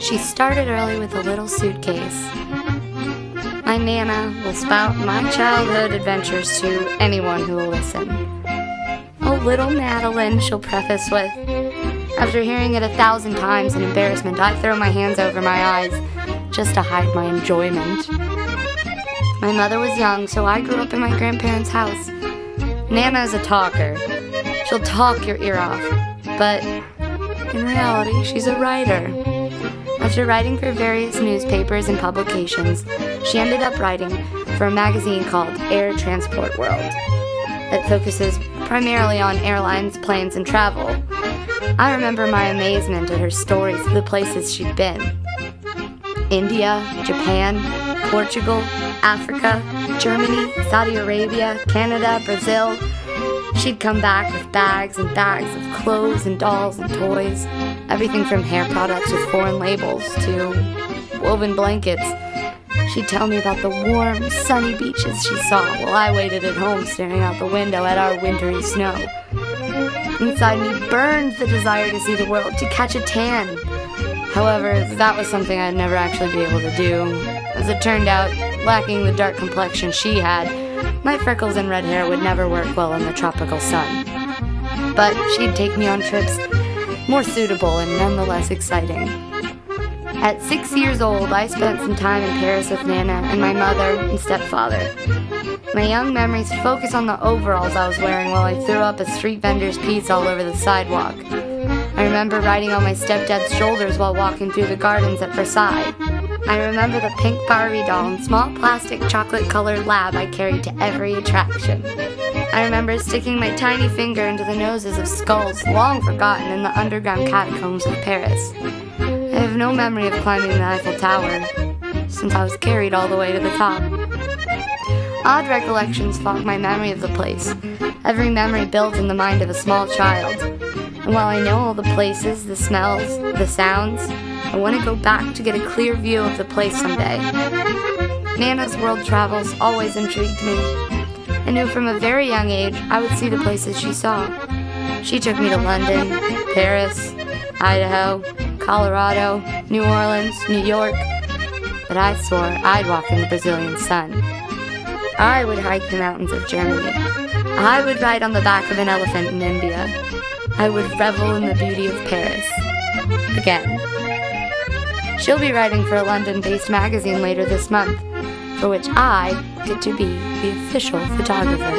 She started early with a little suitcase. My Nana will spout my childhood adventures to anyone who will listen. Oh, little Madeline, she'll preface with. After hearing it 1,000 times in embarrassment, I throw my hands over my eyes just to hide my enjoyment. My mother was young, so I grew up in my grandparents' house. Nana is a talker. She'll talk your ear off, but in reality, she's a writer. After writing for various newspapers and publications, she ended up writing for a magazine called Air Transport World that focuses primarily on airlines, planes, and travel. I remember my amazement at her stories of the places she'd been. India, Japan, Portugal, Africa, Germany, Saudi Arabia, Canada, Brazil. She'd come back with bags and bags of clothes and dolls and toys, everything from hair products with foreign labels to woven blankets. She'd tell me about the warm, sunny beaches she saw while I waited at home staring out the window at our wintry snow. Inside me burned the desire to see the world, to catch a tan. However, that was something I'd never actually be able to do. As it turned out, lacking the dark complexion she had, my freckles and red hair would never work well in the tropical sun. But she'd take me on trips more suitable and nonetheless exciting. At 6 years old, I spent some time in Paris with Nana and my mother and stepfather. My young memories focus on the overalls I was wearing while I threw up a street vendor's pizza all over the sidewalk. I remember riding on my stepdad's shoulders while walking through the gardens at Versailles. I remember the pink Barbie doll and small plastic chocolate-colored lab I carried to every attraction. I remember sticking my tiny finger into the noses of skulls long forgotten in the underground catacombs of Paris. I have no memory of climbing the Eiffel Tower, since I was carried all the way to the top. Odd recollections fog my memory of the place, every memory built in the mind of a small child. And while I know all the places, the smells, the sounds, I want to go back to get a clear view of the place someday. Nana's world travels always intrigued me. I knew from a very young age I would see the places she saw. She took me to London, Paris, Idaho, Colorado, New Orleans, New York, but I swore I'd walk in the Brazilian sun. I would hike the mountains of Germany. I would ride on the back of an elephant in India. I would revel in the beauty of Paris. Again. She'll be writing for a London-based magazine later this month, for which I get to be the official photographer.